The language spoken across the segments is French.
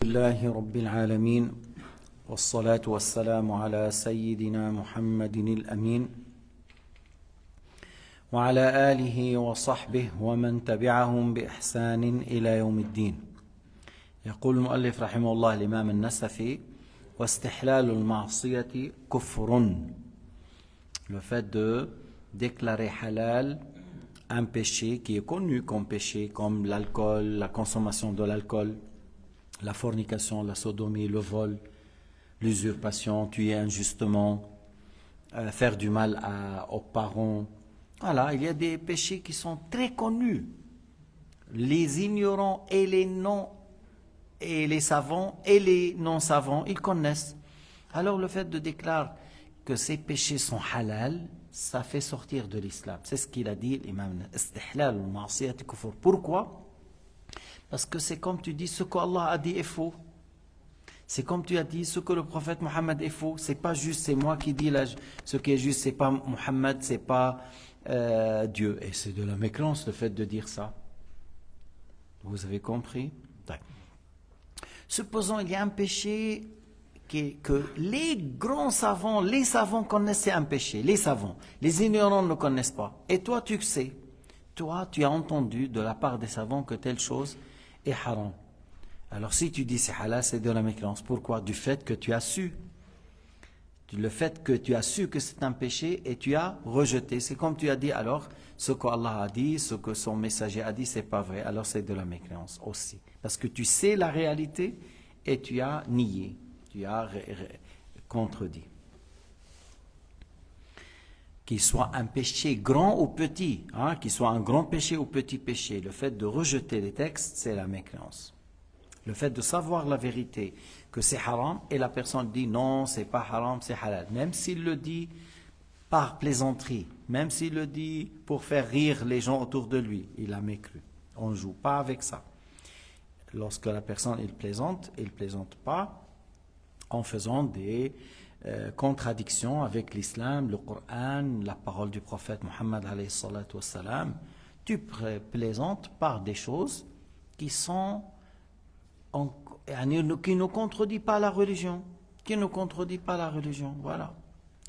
لله رب العالمين والصلاة والسلام على سيدنا محمد الأمين وعلى آله وصحبه ومن تبعهم بإحسان إلى يوم الدين. يقول المؤلف رحمه الله الإمام النسفي: واستحلال المعصية كفر. Le fait de déclarer halal un péché qui est connu comme péché, comme l'alcool, la consommation de l'alcool, la fornication, la sodomie, le vol, l'usurpation, tuer injustement, faire du mal aux parents. Voilà, il y a des péchés qui sont très connus. Les ignorants et les non, et les savants et les non-savants, ils connaissent. Alors le fait de déclarer que ces péchés sont halal, ça fait sortir de l'islam. C'est ce qu'il a dit l'imam. Istihlal al-ma'siyat kufr. Pourquoi? Parce que c'est comme tu dis, ce qu'Allah a dit est faux. C'est comme tu as dit, ce que le prophète Mohammed est faux. C'est pas juste, c'est moi qui dis là, ce qui est juste, c'est pas Mohammed, c'est pas Dieu. Et c'est de la mécréance le fait de dire ça. Vous avez compris? Supposons il y a un péché que les grands savants, les savants connaissent, c'est un péché, les savants. Les ignorants ne le connaissent pas. Et toi, tu sais. Toi, tu as entendu de la part des savants que telle chose est haram. Alors si tu dis c'est halal, c'est de la mécréance. Pourquoi? Du fait que tu as su. Le fait que tu as su que c'est un péché et tu as rejeté. C'est comme tu as dit, alors ce qu'Allah a dit, ce que son messager a dit, c'est pas vrai. Alors c'est de la mécréance aussi. Parce que tu sais la réalité et tu as nié. Tu as contredit. Qu'il soit un péché grand ou petit, qu'il soit un grand péché ou petit péché, le fait de rejeter les textes, c'est la mécréance. Le fait de savoir la vérité, que c'est haram, et la personne dit non, c'est pas haram, c'est halal. Même s'il le dit par plaisanterie, même s'il le dit pour faire rire les gens autour de lui, il a mécru. On ne joue pas avec ça. Lorsque la personne il plaisante pas en faisant des contradictions avec l'islam, le Coran, la parole du prophète Mohammed alayhi salatu wassalam. Tu plaisantes par des choses qui sont qui ne contredisent pas la religion, voilà,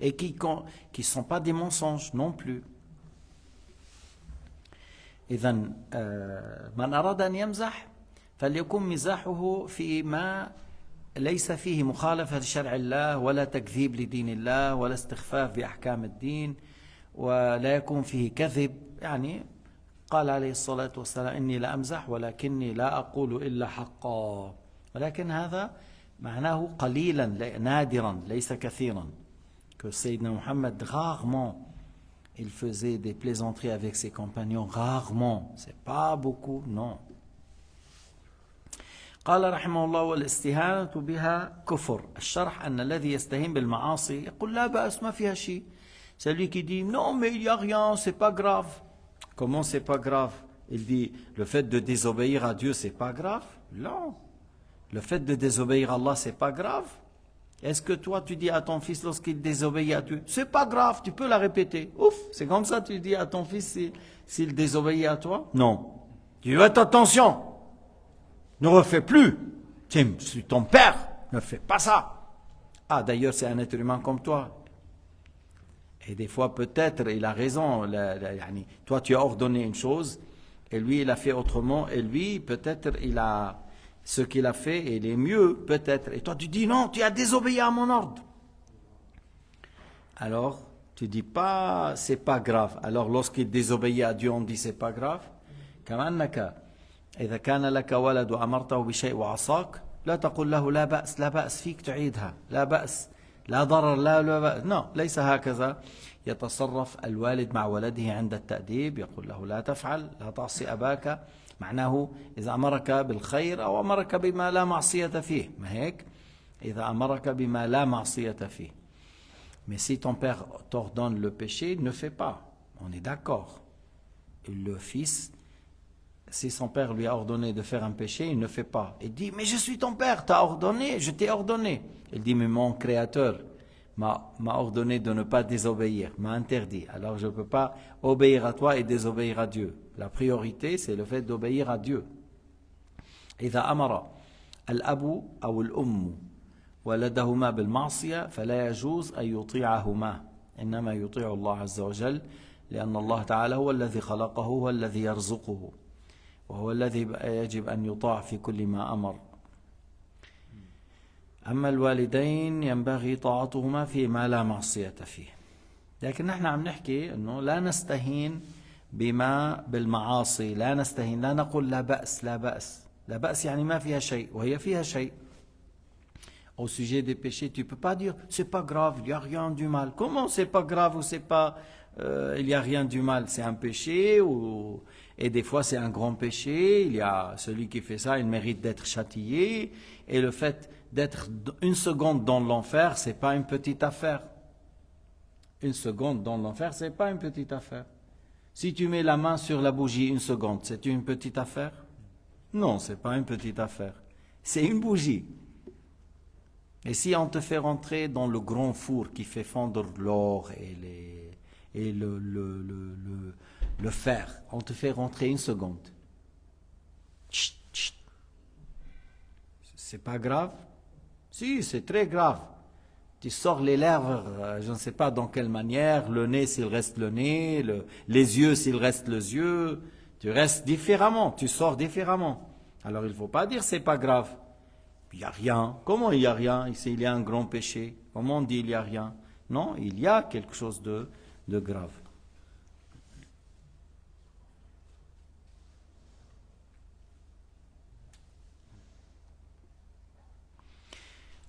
et qui ne sont pas des mensonges non plus. إذن من أراد أن يمزح فليكن مزاحه فيما ليس فيه مخالفة لشرع الله ولا تكذيب لدين الله ولا استخفاف بأحكام الدين ولا يكون فيه كذب. يعني قال عليه الصلاة والسلام إني لا أمزح ولكني لا أقول إلا حقا. ولكن هذا معناه قليلا نادرا ليس كثيرا. Que Sayyidina Muhammad rarement il faisait des plaisanteries avec ses compagnons, rarement, c'est pas beaucoup, non. قال رحمه الله: والاستهانة بها كفر. الشرح أن الذي يستهين بالمعاصي يقول لا بأس ما فيها شيء. Celui qui dit non mais il y a rien, c'est pas grave. Comment c'est pas grave? Il dit le fait de désobéir à Dieu c'est pas grave? Non. Le fait de désobéir à Allah c'est pas grave? Est-ce que toi tu dis à ton fils lorsqu'il désobéit à Dieu, c'est pas grave, tu peux la répéter? Ouf, c'est comme ça tu dis à ton fils s'il désobéit à toi? Non. Tu dis attention. Ne refais plus. Tim, je suis ton père. Ne fais pas ça. Ah, d'ailleurs, c'est un être humain comme toi. Et des fois, peut-être, il a raison. Toi, tu as ordonné une chose, et lui, il a fait autrement, et lui, peut-être, ce qu'il a fait, il est mieux, peut-être. Et toi, tu dis, non, tu as désobéi à mon ordre. Alors, tu dis pas, c'est pas grave. Alors, lorsqu'il désobéit à Dieu, on dit, c'est pas grave. كمأنك إذا كان لك ولد وأمرته بشيء وعصاك لا تقول له لا بأس لا بأس فيك تعيدها لا بأس لا ضرر لا بأس. No, ليس هكذا يتصرف الوالد مع ولده عند التأديب. يقول له لا تفعل لا تعصي أباك. معناه إذا أمرك بالخير أو أمرك بما لا معصية فيه. ما هيك؟ إذا أمرك بما لا معصية فيه. Mais si ton père t'ordonne le péché, ne fais pas. On est d'accord. Le fils, si son père lui a ordonné de faire un péché, il ne fait pas. Il dit, mais je suis ton père, t'as ordonné, je t'ai ordonné. Il dit, mais mon créateur m'a ordonné de ne pas désobéir, m'a interdit. Alors je ne peux pas obéir à toi et désobéir à Dieu. La priorité, c'est le fait d'obéir à Dieu. إذا أمر الأب أو الأم ولدهما بالمعصية فلا يجوز أن يطيعهما، إنما يطيع الله عز وجل، لأن الله تعالى هو الذي خلقه، هو الذي يرزقه، وهو الذي يجب أن يطاع في كل ما أمر. أما الوالدين ينبغي طاعتهما فيما لا معصية فيه. لكن نحن عم نحكي أنه لا نستهين بما بالمعاصي، لا نستهين، لا نقول لا بأس لا بأس، لا بأس يعني ما فيها شيء، وهي فيها شيء. Au sujet des péchés, tu ne peux pas dire c'est pas grave, il n'y a rien du mal. Comment c'est pas grave ou c'est pas il n'y a rien du mal? C'est un péché et des fois c'est un grand péché. Il y a celui qui fait ça, il mérite d'être châtié. Et le fait d'être une seconde dans l'enfer, c'est pas une petite affaire. Une seconde dans l'enfer, c'est pas une petite affaire. Si tu mets la main sur la bougie une seconde, c'est une petite affaire? Non, c'est pas une petite affaire. C'est une bougie. Et si on te fait rentrer dans le grand four qui fait fondre l'or et le fer, on te fait rentrer une seconde. Chut, chut. C'est pas grave? Si, c'est très grave. Tu sors les lèvres, je ne sais pas dans quelle manière, le nez s'il reste le nez, les yeux s'il reste les yeux, tu restes différemment, tu sors différemment. Alors il ne faut pas dire c'est pas grave. Il n'y a rien. Comment il n'y a rien? Ici, il y a un grand péché. Comment on dit il n'y a rien? Non, il y a quelque chose de grave.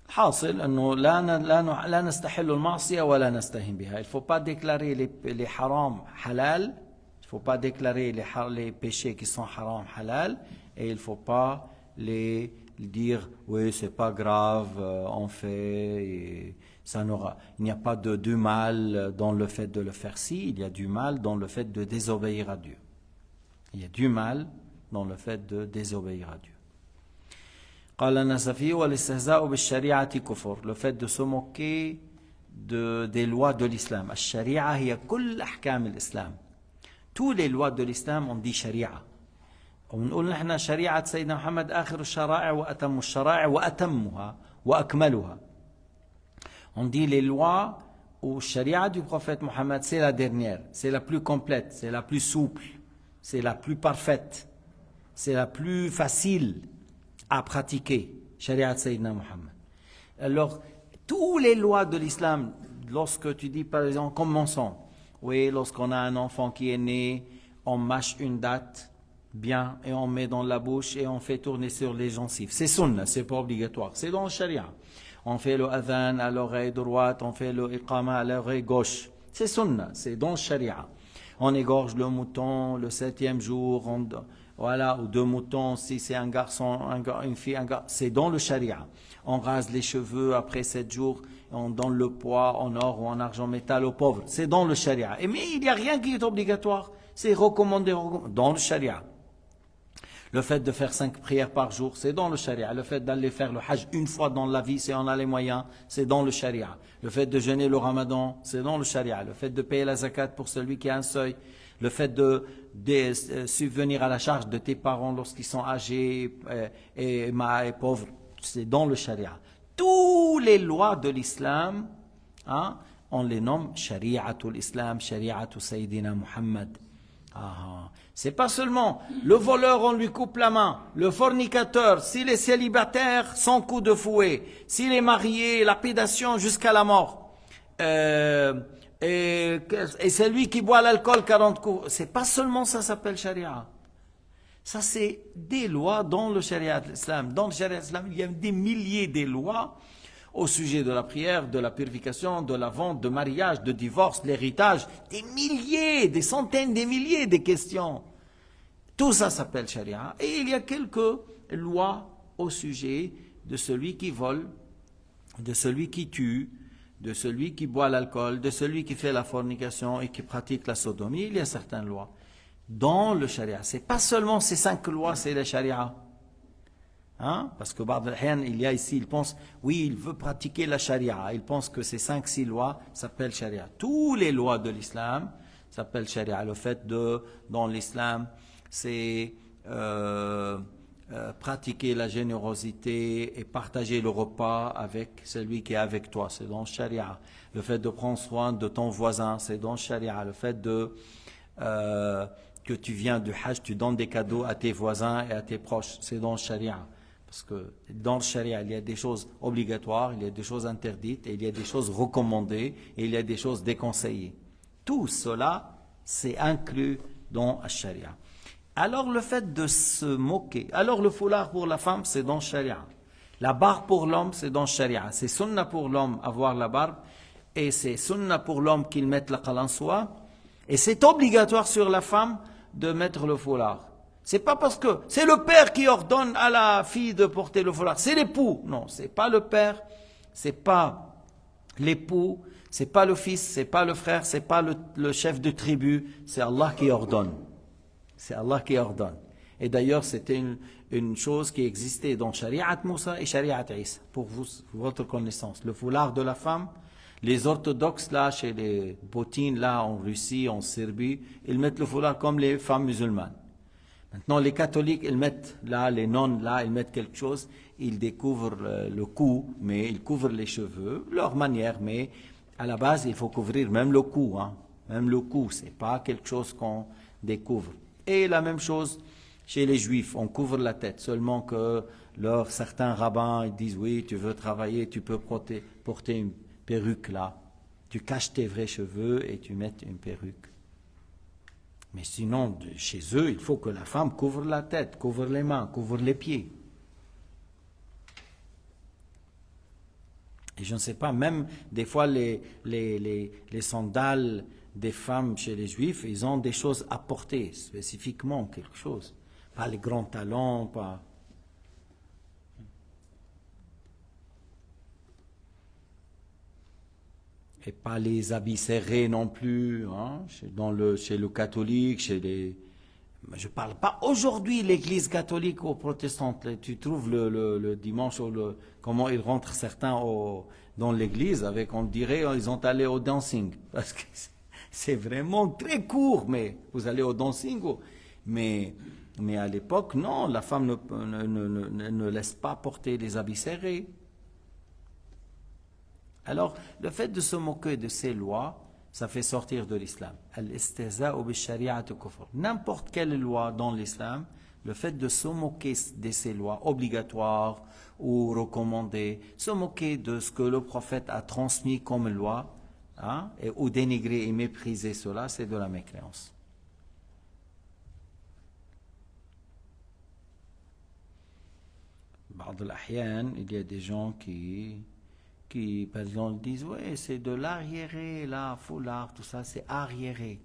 حاصل أنه لا نستحل المعصية ولا نستهين بها. Il ne faut pas déclarer les haram halal. Il ne faut pas déclarer les péchés qui sont haram halal. Et il ne faut pas les dire oui c'est pas grave, on fait et ça n'aura, il n'y a pas du mal dans le fait de le faire. Si, il y a du mal dans le fait de désobéir à Dieu. Il y a du mal dans le fait de désobéir à Dieu. قال النسفي والاستهزاء بالشريعة كفر. Le fait de se moquer des lois de l'islam. الشريعة هي كل أحكام الإسلام. Tous les lois de l'islam on dit شريعة. ونقول نحن شريعة سيدنا محمد آخر الشرائع وأتم الشرائع وأتمها وأكملها. On dit les lois ou sharia du prophète Mohammed, c'est la dernière, c'est la plus complète, c'est la plus souple, c'est la plus parfaite, c'est la plus facile à pratiquer, sharia de Sayyidina Mohammed. Alors, toutes les lois de l'islam, lorsque tu dis par exemple, commençons, oui, lorsqu'on a un enfant qui est né, on mâche une date, bien, et on met dans la bouche et on fait tourner sur les gencives. C'est sunna, c'est pas obligatoire, c'est dans le sharia. On fait le adhan à l'oreille droite, on fait le iqama à l'oreille gauche. C'est sunna, c'est dans le sharia. On égorge le mouton le 7e jour, voilà, ou 2 moutons, si c'est un garçon, une fille, un garçon, c'est dans le sharia. On rase les cheveux après 7 jours, on donne le poids en or ou en argent métal aux pauvres. C'est dans le sharia. Mais il n'y a rien qui est obligatoire, c'est recommandé dans le sharia. Le fait de faire 5 prières par jour, c'est dans le sharia. Le fait d'aller faire le hajj une fois dans la vie, si on a les moyens, c'est dans le sharia. Le fait de jeûner le ramadan, c'est dans le sharia. Le fait de payer la zakat pour celui qui a un seuil. Le fait de subvenir à la charge de tes parents lorsqu'ils sont âgés et pauvres, c'est dans le sharia. Toutes les lois de l'islam, hein, on les nomme shari'atul islam, shari'atul sayyidina Muhammad. C'est pas seulement le voleur, on lui coupe la main, le fornicateur, s'il est célibataire, 100 coups de fouet, s'il est marié, lapidation jusqu'à la mort, et c'est lui qui boit l'alcool 40 coups. C'est pas seulement ça s'appelle charia. Ça c'est des lois dans le charia de l'islam. Dans le charia de l'islam, il y a des milliers de lois au sujet de la prière, de la purification, de la vente, de mariage, de divorce, l'héritage, des milliers, des centaines, des milliers de questions. Tout ça s'appelle charia. Et il y a quelques lois au sujet de celui qui vole, de celui qui tue, de celui qui boit l'alcool, de celui qui fait la fornication et qui pratique la sodomie. Il y a certaines lois dans le charia. C'est pas seulement ces 5 lois, c'est la charia. Hein? Parce que il y a ici, il pense, oui, il veut pratiquer la charia. Il pense que ces 5-6 lois s'appellent charia. Toutes les lois de l'islam s'appellent charia. Le fait dans l'islam, c'est pratiquer la générosité et partager le repas avec celui qui est avec toi, c'est dans le charia. Le fait de prendre soin de ton voisin, c'est dans le charia. Le fait que tu viens du Hajj, tu donnes des cadeaux à tes voisins et à tes proches, c'est dans le charia. Parce que dans le charia, il y a des choses obligatoires, il y a des choses interdites, et il y a des choses recommandées, et il y a des choses déconseillées. Tout cela, c'est inclus dans le charia. Alors le fait de se moquer, alors le foulard pour la femme, c'est dans le charia. La barbe pour l'homme, c'est dans le charia. C'est sunna pour l'homme avoir la barbe, et c'est sunna pour l'homme qu'il mette la qalansoie, et c'est obligatoire sur la femme de mettre le foulard. C'est pas parce que c'est le père qui ordonne à la fille de porter le foulard, c'est l'époux. Non, c'est pas le père, c'est pas l'époux, c'est pas le fils, c'est pas le frère, c'est pas le chef de tribu, c'est Allah qui ordonne. C'est Allah qui ordonne. Et d'ailleurs, c'était une chose qui existait dans Shari'at Moussa et Shari'at Isa, pour votre connaissance. Le foulard de la femme, les orthodoxes là, chez les Botines là, en Russie, en Serbie, ils mettent le foulard comme les femmes musulmanes. Maintenant, les catholiques, ils mettent là, les nonnes là, ils mettent quelque chose, ils découvrent le cou, mais ils couvrent les cheveux, leur manière, mais à la base, il faut couvrir même le cou, hein. Même le cou, c'est pas quelque chose qu'on découvre. Et la même chose chez les juifs, on couvre la tête, seulement que certains rabbins ils disent oui, tu veux travailler, tu peux porter une perruque là, tu caches tes vrais cheveux et tu mets une perruque. Mais sinon, chez eux, il faut que la femme couvre la tête, couvre les mains, couvre les pieds. Et je ne sais pas, même des fois les sandales des femmes chez les juifs, ils ont des choses à porter, spécifiquement quelque chose. Pas les grands talons, pas... Et pas les habits serrés non plus, hein, chez le catholique, je ne parle pas aujourd'hui l'église catholique ou protestante. Tu trouves le dimanche, comment ils rentrent certains dans l'église, avec, on dirait, ils ont allé au dancing. Parce que c'est vraiment très court, mais vous allez au dancing. Mais à l'époque, non, la femme ne laisse pas porter les habits serrés. Alors, le fait de se moquer de ces lois, ça fait sortir de l'islam. Al-istihza'u bi-shari'ati kufr. N'importe quelle loi dans l'islam, le fait de se moquer de ces lois obligatoires ou recommandées, se moquer de ce que le prophète a transmis comme loi, hein, ou dénigrer et mépriser cela, c'est de la mécréance. Il y a des gens qui par exemple, disent, oui, c'est de l'arriéré, là, foulard, tout ça, c'est arriéré.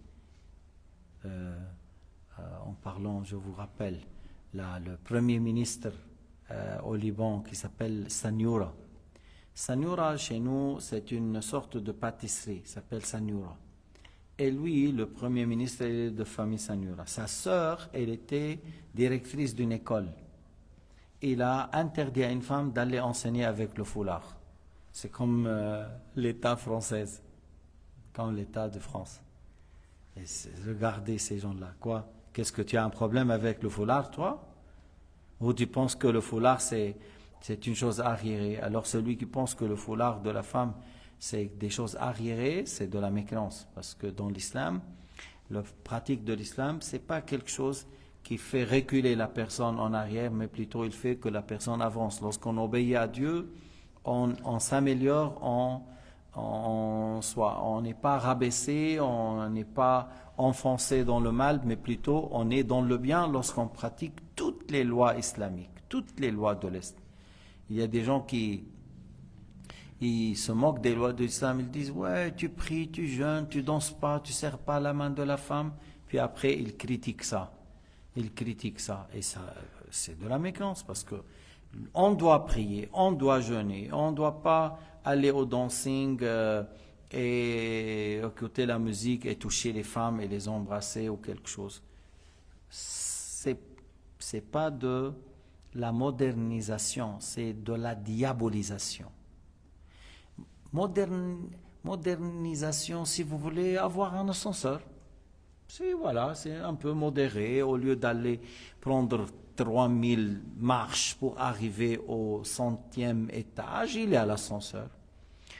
En parlant, je vous rappelle, là, le premier ministre au Liban qui s'appelle Sanyoura. Sanyoura, chez nous, c'est une sorte de pâtisserie, s'appelle Sanyoura. Et lui, le premier ministre, il est de famille Sanyoura. Sa sœur, elle était directrice d'une école. Il a interdit à une femme d'aller enseigner avec le foulard. C'est comme l'État français, comme l'État de France. Et regardez ces gens-là. Quoi? Qu'est-ce que tu as un problème avec le foulard, toi? Ou tu penses que le foulard, c'est une chose arriérée? Alors celui qui pense que le foulard de la femme, c'est des choses arriérées, c'est de la mécréance. Parce que dans l'islam, la pratique de l'islam, c'est pas quelque chose qui fait reculer la personne en arrière, mais plutôt il fait que la personne avance. Lorsqu'on obéit à Dieu, on s'améliore, on n'est pas rabaissé, on n'est pas enfoncé dans le mal, mais plutôt on est dans le bien lorsqu'on pratique toutes les lois islamiques, toutes les lois de l'Est. Il y a des gens qui se moquent des lois de l'islam, ils disent ouais, tu pries, tu jeûnes, tu danses pas, tu serres pas la main de la femme, puis après ils critiquent ça. Et ça, c'est de la mécréance parce que on doit prier, on doit jeûner, on ne doit pas aller au dancing et écouter la musique et toucher les femmes et les embrasser ou quelque chose. C'est pas de la modernisation, c'est de la diabolisation. Modernisation, si vous voulez avoir un ascenseur. C'est un peu modéré. Au lieu d'aller prendre 3000 marches pour arriver au 100e étage, il est à l'ascenseur.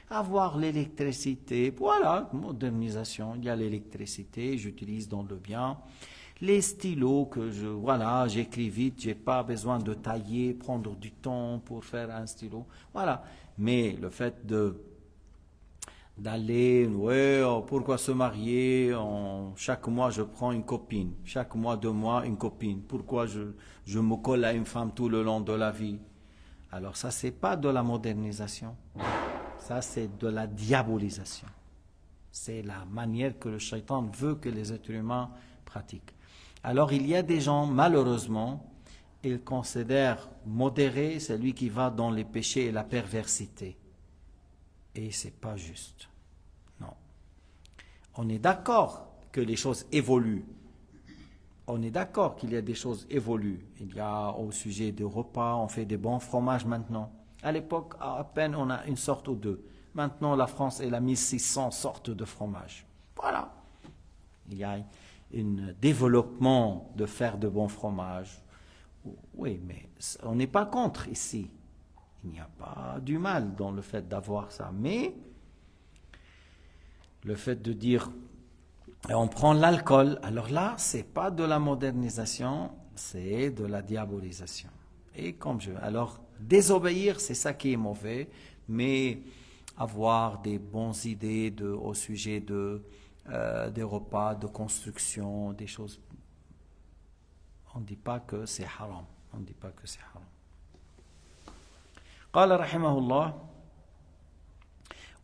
Avoir l'électricité, voilà, modernisation, il y a l'électricité, j'utilise dans le bien. Les stylos j'écris vite, j'ai pas besoin de tailler, prendre du temps pour faire un stylo. Voilà. Mais le fait d'aller, pourquoi se marier, chaque mois je prends une copine, chaque mois, 2 mois, une copine. Pourquoi je me colle à une femme tout le long de la vie? Alors ça, c'est pas de la modernisation. Ça, c'est de la diabolisation. C'est la manière que le shaitan veut que les êtres humains pratiquent. Alors, il y a des gens, malheureusement, ils considèrent modéré celui qui va dans les péchés et la perversité. Et ce n'est pas juste. Non. On est d'accord que les choses évoluent. On est d'accord qu'il y a des choses évoluent. Il y a au sujet des repas, on fait des bons fromages maintenant. À l'époque, à peine on a une sorte ou deux. Maintenant, la France, elle a 1600 sortes de fromages. Voilà. Il y a un développement de faire de bons fromages. Oui, mais on n'est pas contre ici. Il n'y a pas du mal dans le fait d'avoir ça. Mais le fait de dire, on prend l'alcool, alors là, ce n'est pas de la modernisation, c'est de la diabolisation. Et comme alors, désobéir, c'est ça qui est mauvais, mais avoir des bonnes idées au sujet des repas, de construction, des choses. On ne dit pas que c'est haram. On ne dit pas que c'est haram. قال رحمه الله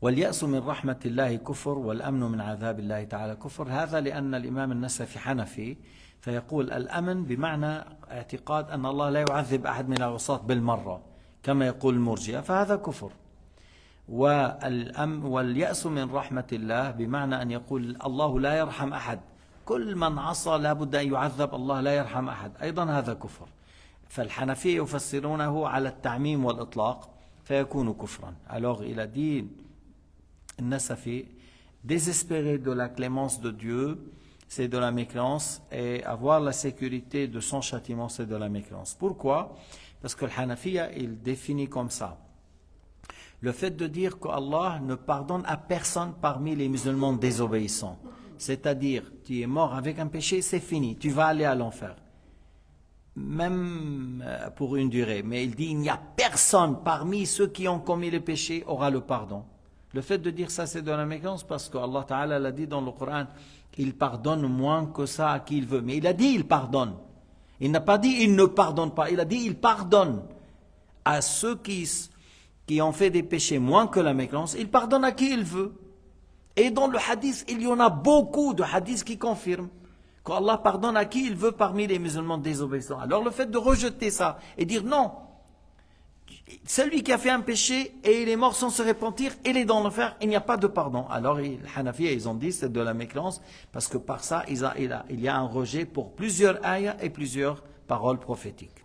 واليأس من رحمة الله كفر والأمن من عذاب الله تعالى كفر. هذا لأن الإمام النسفي حنفي فيقول الأمن بمعنى اعتقاد أن الله لا يعذب أحد من العصاة بالمرة كما يقول المرجئة، فهذا كفر. واليأس من رحمة الله بمعنى أن يقول الله لا يرحم أحد، كل من عصى لابد أن يعذب، الله لا يرحم أحد، أيضا هذا كفر. فالحنفية يفسرونه على التعميم والإطلاق فيكون كفرا. Alors il a dit Nasafi, désespérer de la clémence de Dieu, c'est de la mécréance, et avoir la sécurité de son châtiment, c'est de la mécréance. Pourquoi? Parce que le Hanafiya, il définit comme ça. Le fait de dire qu'Allah ne pardonne à personne parmi les musulmans désobéissants. C'est-à-dire, tu es mort avec un péché, c'est fini, tu vas aller à l'enfer. Même pour une durée. Mais il dit, il n'y a personne parmi ceux qui ont commis le péché aura le pardon. Le fait de dire ça, c'est de la mécréance parce qu'Allah Ta'ala l'a dit dans le Coran, il pardonne moins que ça à qui il veut. Mais il a dit, il pardonne. Il n'a pas dit, il ne pardonne pas. Il a dit, il pardonne à ceux qui ont fait des péchés moins que la mécréance. Il pardonne à qui il veut. Et dans le hadith, il y en a beaucoup de hadiths qui confirment qu'Allah pardonne à qui il veut parmi les musulmans désobéissants. Alors le fait de rejeter ça et dire non, celui qui a fait un péché et il est mort sans se repentir, il est dans l'enfer, il n'y a pas de pardon. Alors les Hanafiya, ils ont dit c'est de la mécréance parce que par ça, il y a un rejet pour plusieurs ayats et plusieurs paroles prophétiques.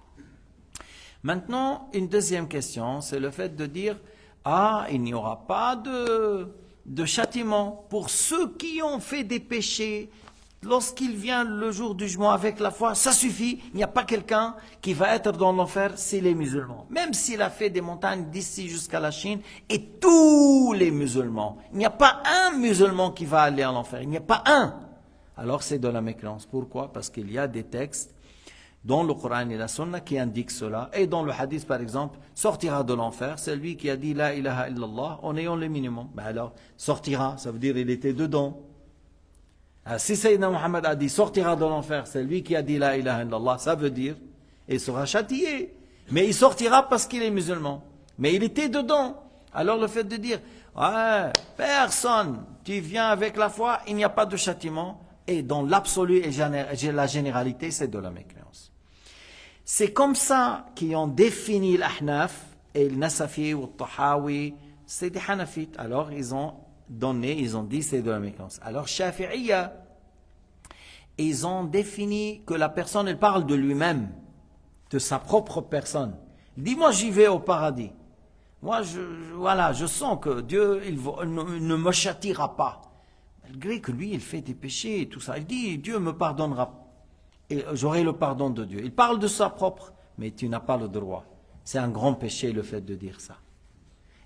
Maintenant, une deuxième question, c'est le fait de dire il n'y aura pas de châtiment pour ceux qui ont fait des péchés. Lorsqu'il vient le jour du jugement avec la foi, ça suffit. Il n'y a pas quelqu'un qui va être dans l'enfer, c'est les musulmans. Même s'il a fait des montagnes d'ici jusqu'à la Chine, et tous les musulmans. Il n'y a pas un musulman qui va aller en enfer. Il n'y a pas un. Alors c'est de la mécréance. Pourquoi? Parce qu'il y a des textes dans le Coran et la Sunna qui indiquent cela. Et dans le hadith, par exemple, sortira de l'enfer celui qui a dit la ilaha illallah en ayant le minimum. Ben alors, sortira, ça veut dire il était dedans. Si Sayyidina Muhammad a dit sortira de l'enfer, c'est lui qui a dit la ilaha illallah, ça veut dire il sera châtié. Mais il sortira parce qu'il est musulman. Mais il était dedans. Alors le fait de dire personne, tu viens avec la foi, il n'y a pas de châtiment. Et dans l'absolu et la généralité, c'est de la mécréance. C'est comme ça qu'ils ont défini l'Ahnaf et le Nasafi ou le Tahawi, c'est des Hanafites. Alors ils ont dit c'est de la mécréance. Alors Shafi'iyya, ils ont défini que la personne, elle parle de lui-même, de sa propre personne. Il dit, moi j'y vais au paradis. Moi, je sens que Dieu il ne me châtiera pas. malgré que lui, il fait des péchés et tout ça. Il dit, Dieu me pardonnera. Et j'aurai le pardon de Dieu. Il parle de sa propre, mais tu n'as pas le droit. C'est un grand péché le fait de dire ça.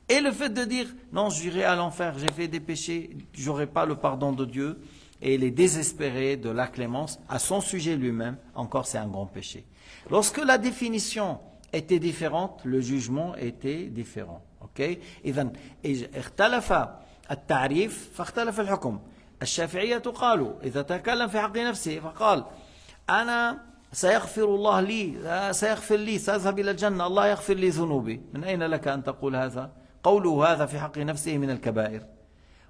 Et le fait de dire, non, j'irai à l'enfer, j'ai fait des péchés, j'aurai pas le pardon de Dieu. Et il est désespéré de la clémence, à son sujet lui-même, encore c'est un grand péché. Lorsque la définition était différente, le jugement était différent. اوكي اذا اختلف التعريف فاختلف الحكم. الشافعية قالوا إذا تكلم في حق نفسه فقال أنا سيغفر الله لي سيغفر لي سأذهب إلى الجنة الله يغفر لي ذنوبي. من أين لك أن تقول هذا؟ قوله هذا في حق نفسه من الكبائر.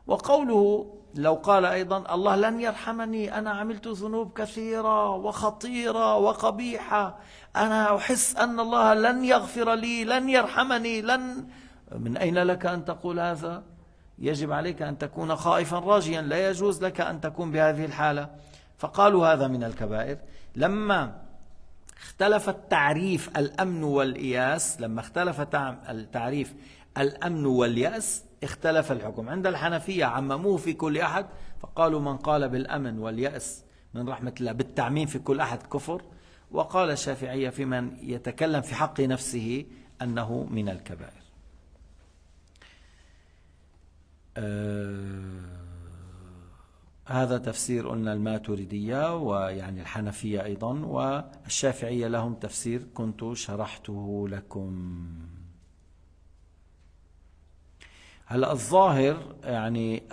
وقوله لو قال أيضا الله لن يرحمني أنا عملت ذنوب كثيرة وخطيرة وقبيحة أنا أحس أن الله لن يغفر لي لن يرحمني لن. من أين لك أن تقول هذا؟ يجب عليك أن تكون خائفا راجيا، لا يجوز لك أن تكون بهذه الحالة. فقالوا هذا من الكبائر. لما اختلف التعريف الأمن والإياس، لما اختلف التعريف الأمن واليأس اختلف الحكم. عند الحنفية عمموه في كل أحد، فقالوا من قال بالأمن واليأس من رحمة الله بالتعميم في كل أحد كفر. وقال الشافعية في من يتكلم في حق نفسه أنه من الكبائر. هذا تفسير قلنا الماتريدية ويعني الحنفية أيضا، والشافعية لهم تفسير كنت شرحته لكم. هلا الظاهر يعني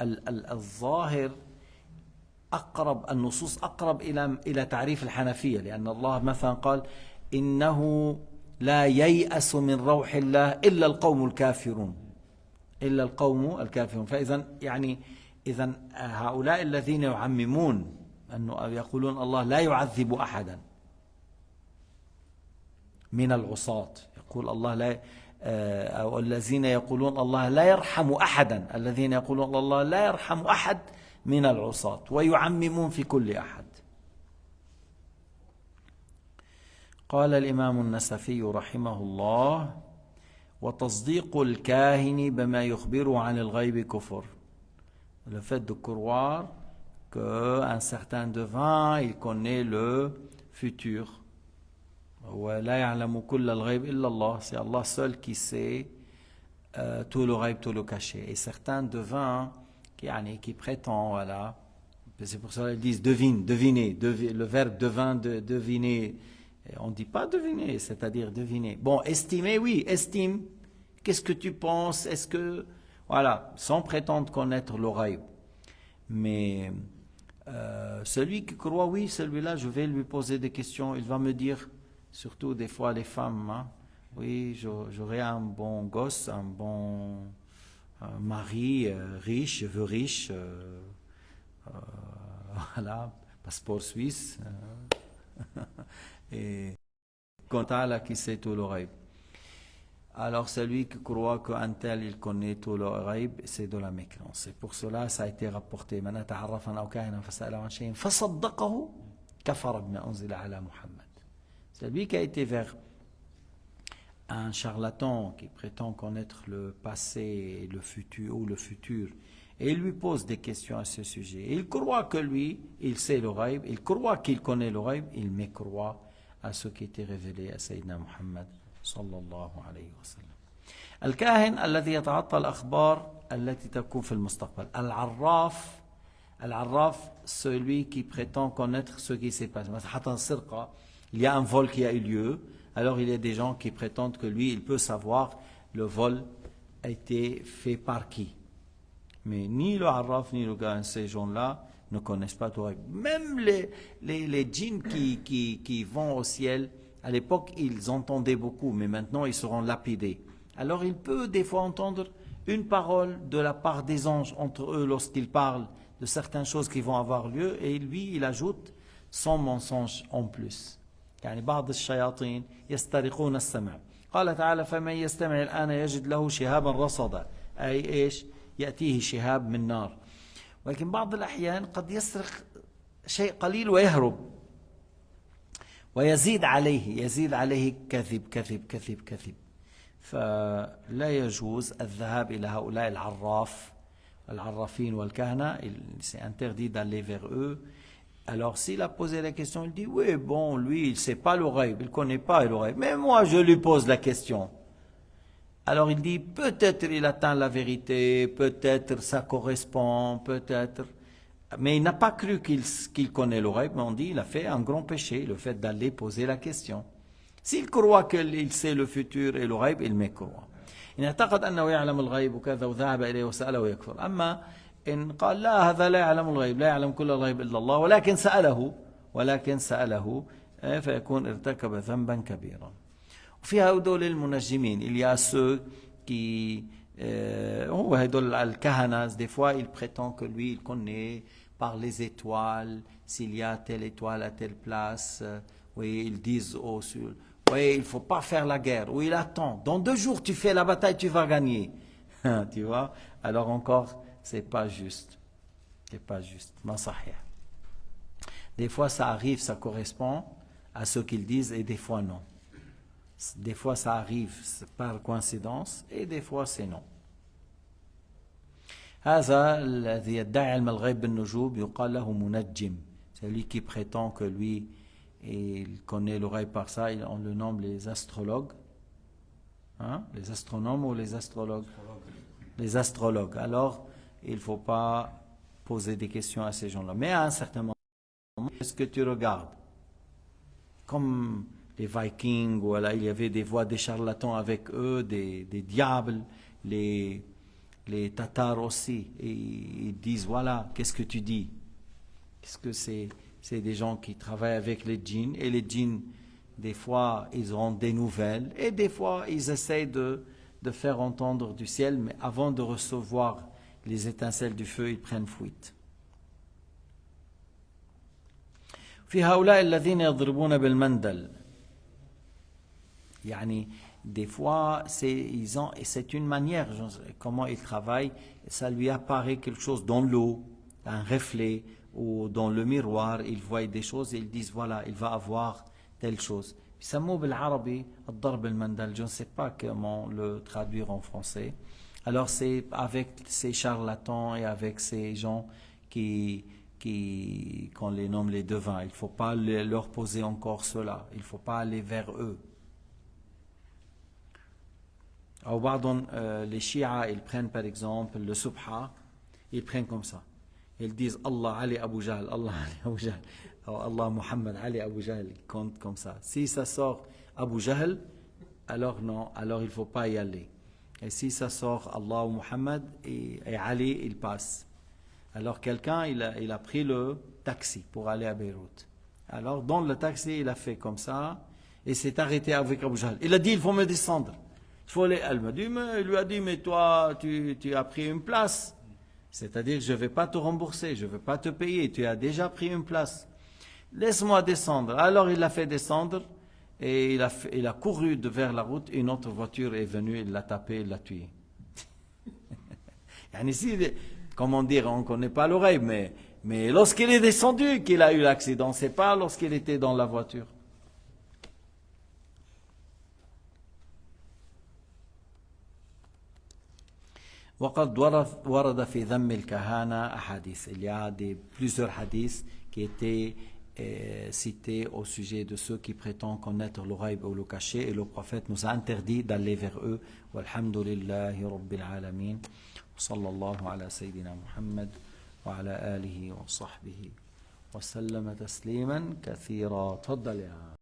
الظاهر أقرب، النصوص أقرب إلى تعريف الحنفية، لأن الله مثلا قال إنه لا ييأس من روح الله إلا القوم الكافرون، إلا القوم الكافرون. فإذا يعني إذا هؤلاء الذين يعممون أنه يقولون الله لا يعذب أحدا من العصاة، يقول الله لا، أو الذين يقولون الله لا يرحم أحدا، الذين يقولون الله لا يرحم أحد من العصاة ويعممون في كل أحد. قال الإمام النسفي رحمه الله: وتصديق الكاهن بما يخبره عن الغيب كفر. Le fait de croire qu'un certain devin, il connaît le futur. ولا يعلم كل الغيب إلا الله. C'est Allah seul qui sait tout le ghaib, tout le caché. Et certains devins qui prétendent, voilà, c'est pour ça qu'ils disent devine, deviner, le verbe devin, deviner. On ne dit pas deviner, c'est-à-dire deviner. Bon, estimer, oui, estime. Qu'est-ce que tu penses? Est-ce que... Voilà, sans prétendre connaître le ghaib. Mais celui qui croit, oui, celui-là, je vais lui poser des questions. Il va me dire, surtout des fois les femmes, hein, oui, j'aurai un bon gosse, un bon mari riche, je veux riche, voilà, passeport suisse, et compta là qui sait tout le ghaib. Alors celui qui croit qu'un tel il connaît tout le ghaib, c'est de la mécréance. Et pour cela, ça a été rapporté. Man ata'arrafan aw kahinan fasa'alahu an shay'in fasaddaqahu kafara bima unzila ala Muhammad. Celui qui a été vers un charlatan qui prétend connaître le passé et le futur, et il lui pose des questions à ce sujet. Et il croit que lui, il sait le ghaib, il croit qu'il connaît le ghaib, il mécroit à ce qui était révélé à Sayyidina Muhammad صلى الله عليه وسلم. الكاهن الذي يتعطى الأخبار التي تكون في المستقبل. العراف, celui qui prétend connaître ce qui s'est passé. حتى السرقة, il y a un vol qui a eu lieu, alors il y a des gens qui prétendent que lui, il peut savoir le vol a été fait par qui. Mais ni le Arraf ni le Kahin, ces gens-là ne connaissent pas tout. Même les djinns qui vont au ciel, à l'époque, ils entendaient beaucoup, mais maintenant, ils seront lapidés. Alors, il peut des fois entendre une parole de la part des anges entre eux lorsqu'ils parlent de certaines choses qui vont avoir lieu, et lui, il ajoute son mensonge en plus. يعني بعض الشياطين يسترقون السمع. قال تعالى: فمن يستمع الآن يجد له شهابا رصدا. أي إيش؟ يأتيه شهاب من نار. ولكن بعض الأحيان قد يسرق شيء قليل ويهرب. ويزيد عليه كذب. فلا يجوز الذهاب إلى هؤلاء العراف al-arrafin ou al-kahana, c'est interdit d'aller vers eux. Alors s'il a posé la question, il dit, oui, bon, lui, il ne sait pas le ghaib, il ne connaît pas le ghaib, mais moi, je lui pose la question. Alors il dit, peut-être il atteint la vérité, peut-être ça correspond, peut-être... Mais il n'a pas cru qu'il connaît le ghaib, mais on dit, il a fait un grand péché, le fait d'aller poser la question. S'il croit qu'il sait le futur et le ghaib, il mécroit. إن اعتقد أنه يعلم الغيب وكذا وذهب إليه وسأله يكفر. أما إن قال لا هذا لا يعلم الغيب لا يعلم كل الغيب إلا الله ولكن سأله فيكون ارتكب ذنبا كبيرا. وفي هؤلاء المنجمين il y a ceux qui هو هدول الكهنة des fois il prétend que lui il connaît par les étoiles s'il y a telle étoile à telle place. Oui, ils disent au sud, oui, il ne faut pas faire la guerre. Oui, il attend. Dans 2 jours, tu fais la bataille, tu vas gagner. Tu vois? Alors encore, c'est pas juste. C'est pas juste. Des fois, ça arrive, ça correspond à ce qu'ils disent, et des fois, non. Des fois, ça arrive par coïncidence, et des fois, c'est non. هذا الذي يدعي علم الغيب بالنجوم يقال له منجم. Celui qui prétend que lui il connaît l'oreille par ça, on le nomme les astrologues. Hein? Les astronomes ou les astrologues? Les astrologues. Alors, il ne faut pas poser des questions à ces gens-là. Mais à un certain moment, est-ce que tu regardes? Comme les Vikings, voilà, il y avait des voix des charlatans avec eux, des diables, les Tatars aussi. Et ils disent, voilà, qu'est-ce que tu dis? Qu'est-ce que c'est? C'est des gens qui travaillent avec les djinns, et les djinns, des fois, ils ont des nouvelles, et des fois, ils essayent de faire entendre du ciel, mais avant de recevoir les étincelles du feu, ils prennent fuite. في هؤلاء الذين يضربون بالمندل. يعني des fois, c'est une manière, comment ils travaillent, ça lui apparaît quelque chose dans l'eau, un reflet, ou dans le miroir, ils voient des choses et ils disent voilà, il va avoir telle chose. بيسموه بالعربي الضرب المندل. Je ne sais pas comment le traduire en français. Alors c'est avec ces charlatans et avec ces gens qu'on les nomme les devins. Il ne faut pas leur poser encore cela. Il ne faut pas aller vers eux. Ou pardon, les chiites, ils prennent par exemple le subha, ils prennent comme ça. Ils disent Allah Ali Abu Jahl, Allah Ali Abu Jahl, ou Allah Muhammad Ali Abu Jahl, ils comptent comme ça. Si ça sort Abu Jahl, alors non, alors il ne faut pas y aller. Et si ça sort Allah ou Muhammad et Ali, il passe. Alors quelqu'un, il a pris le taxi pour aller à Beyrouth. Alors dans le taxi, il a fait comme ça et s'est arrêté avec Abu Jahl. Il a dit il faut me descendre. Il faut aller. Il lui a dit mais toi, tu as pris une place. C'est-à-dire, je ne vais pas te rembourser, je ne vais pas te payer, tu as déjà pris une place. Laisse-moi descendre. Alors il l'a fait descendre et il a couru vers la route. Une autre voiture est venue, il l'a tapé, il l'a tué. Ici, comment dire, on ne connaît pas l'oreille, mais lorsqu'il est descendu qu'il a eu l'accident, ce n'est pas lorsqu'il était dans la voiture. وقد ورد في ذم الكهانة أحاديث. Il y a plusieurs hadiths qui étaient cités au sujet de ceux qui prétendent connaître le ghaib ou le caché, et le prophète nous a interdit d'aller vers eux. Walhamdulillahi Rabbil Alamin. Sallallahu ala Sayyidina Muhammad wa ala alihi wa sahbihi wa sallama tasliman kathira. تفضل يا